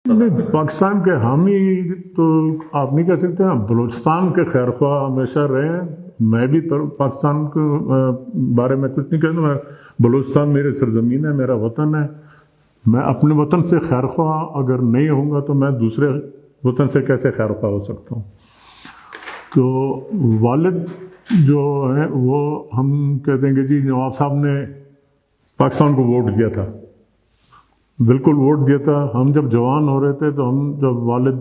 نہیں، پاکستان کے حامی تو آپ نہیں کہہ سکتے ہیں، بلوچستان کے خیر خواہ ہمیشہ رہے ہیں۔ میں بھی پاکستان کے بارے میں کچھ نہیں کہتا، میں بلوچستان میری سرزمین ہے، میرا وطن ہے۔ میں اپنے وطن سے خیر خواہ اگر نہیں ہوں گا تو میں دوسرے وطن سے کیسے خیر خواہ ہو سکتا ہوں؟ تو والد جو ہیں وہ ہم کہتے ہیں کہ جی نواب صاحب نے پاکستان کو ووٹ دیا تھا، بالکل ووٹ دیا تھا۔ ہم جب جوان ہو رہے تھے تو ہم جب والد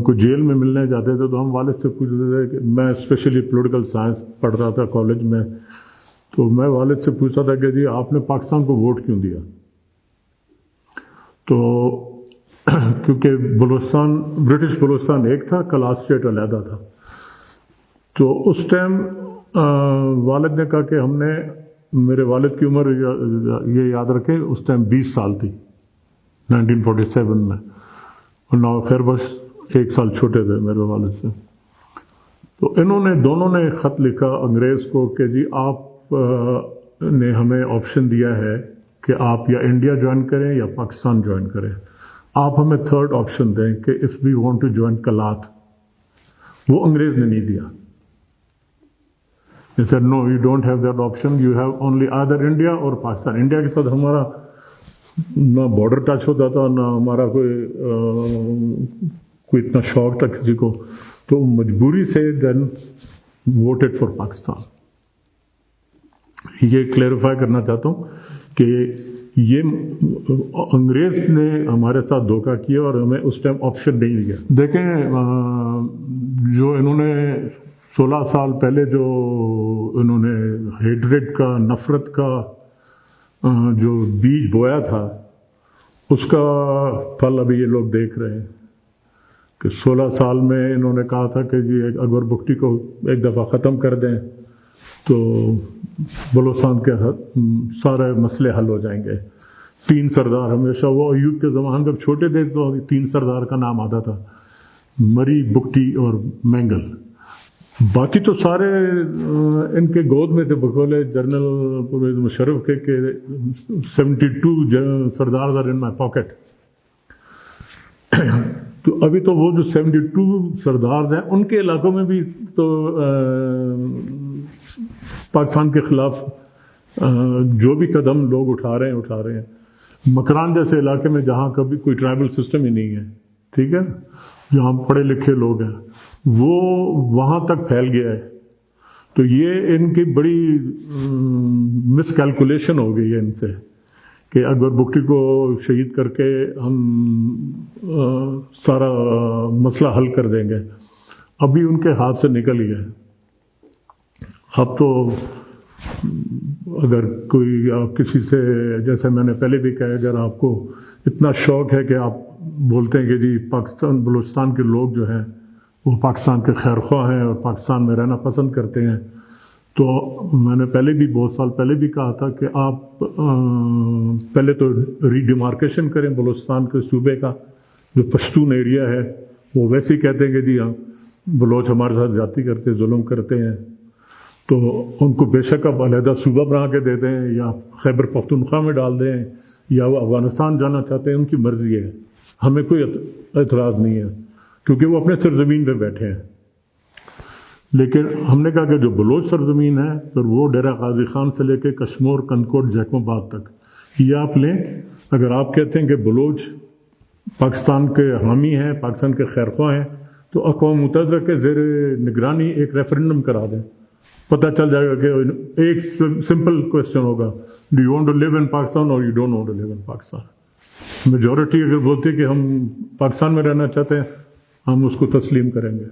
کو جیل میں ملنے جاتے تھے تو ہم والد سے پوچھتے تھے کہ میں اسپیشلی پولیٹیکل سائنس پڑھ رہا تھا کالج میں، تو میں والد سے پوچھتا تھا کہ جی آپ نے پاکستان کو ووٹ کیوں دیا؟ تو کیونکہ بلوچستان، برٹش بلوچستان ایک تھا، کلاس اسٹیٹ علیحدہ تھا۔ تو اس ٹائم والد نے کہا کہ ہم نے، میرے والد کی عمر یہ یاد رکھیں اس ٹائم 20 سال تھی 1947 میں، اور خیر بس 1 سال چھوٹے تھے میرے والد سے۔ تو انہوں نے دونوں نے خط لکھا انگریز کو کہ جی آپ نے ہمیں آپشن دیا ہے کہ آپ یا انڈیا جوائن کریں یا پاکستان جوائن کریں، آپ ہمیں تھرڈ آپشن دیں کہ if we want to join کلات۔ وہ انگریز نے نہیں دیا۔ He said, no, you don't have that option. You have only either India or Pakistan. India کے ساتھ ہمارا نہ بارڈر ٹچ ہوتا تھا، نہ ہمارا کوئی اتنا شوق تھا کسی کو، تو مجبوری سے دین ووٹڈ فار پاکستان۔ یہ کلیریفائی کرنا چاہتا ہوں کہ یہ انگریز نے ہمارے ساتھ دھوکہ کیا اور ہمیں اس ٹائم آپشن نہیں دیا۔ دیکھیں جو انہوں نے 16 سال پہلے جو انہوں نے ہیٹریڈ کا، نفرت کا جو بیج بویا تھا، اس کا پھل ابھی یہ لوگ دیکھ رہے ہیں کہ 16 سال میں انہوں نے کہا تھا کہ جی اکبر بگٹی کو ایک دفعہ ختم کر دیں تو بلوچستان کے سارے مسئلے حل ہو جائیں گے۔ 3 سردار، ہمیشہ وہ ایوب کے زمان جب چھوٹے تھے تو 3 سردار کا نام آتا تھا، مری، بگٹی اور مینگل۔ باقی تو سارے ان کے گود میں تھے، بقول جنرل پرویز مشرف کے کہ 72 سردار آر ان مائی پاکٹ۔ تو ابھی تو وہ جو 72 سردار ہیں ان کے علاقوں میں بھی تو پاکستان کے خلاف جو بھی قدم لوگ اٹھا رہے ہیں۔ مکران جیسے علاقے میں جہاں کبھی کوئی ٹرائبل سسٹم ہی نہیں ہے، ٹھیک ہے، جہاں پڑھے لکھے لوگ ہیں، وہ وہاں تک پھیل گیا ہے۔ تو یہ ان کی بڑی مس کیلکولیشن ہو گئی ہے ان سے کہ اکبر بگٹی کو شہید کر کے ہم سارا مسئلہ حل کر دیں گے۔ ابھی ان کے ہاتھ سے نکل گیا ہے۔ اب تو اگر کوئی آپ کسی سے، جیسے میں نے پہلے بھی کہا، اگر آپ کو اتنا شوق ہے کہ آپ بولتے ہیں کہ جی پاکستان، بلوچستان کے لوگ جو ہیں وہ پاکستان کے خیر خواہ ہیں اور پاکستان میں رہنا پسند کرتے ہیں، تو میں نے پہلے بھی بہت سال پہلے بھی کہا تھا کہ آپ پہلے تو ری ڈیمارکیشن کریں بلوچستان کے صوبے کا، جو پشتون ایریا ہے وہ ویسے ہی کہتے ہیں کہ جی ہاں بلوچ ہمارے ساتھ زیادتی کرتے، ظلم کرتے ہیں، تو ان کو بے شک اب علیحدہ صوبہ بنا کے دے دیں یا خیبر پختونخوا میں ڈال دیں یا وہ افغانستان جانا چاہتے ہیں، ان کی مرضی ہے، ہمیں کوئی اعتراض نہیں ہے کیونکہ وہ اپنے سرزمین پہ بیٹھے ہیں۔ لیکن ہم نے کہا کہ جو بلوچ سرزمین ہے پھر وہ ڈیرہ غازی خان سے لے کے کشمور، کنکوٹ، جیکم آباد تک یہ آپ لیں۔ اگر آپ کہتے ہیں کہ بلوچ پاکستان کے حامی ہیں، پاکستان کے خیر خواہ ہیں، تو اقوام متحدہ کے زیر نگرانی ایک ریفرنڈم کرا دیں، پتہ چل جائے گا کہ ایک سمپل کویسچن ہوگا، do you want to live in Pakistan اور you don't want to live in Pakistan. Majority اگر بولتی ہے کہ ہم پاکستان میں رہنا چاہتے ہیں، ہم اس کو تسلیم کریں گے۔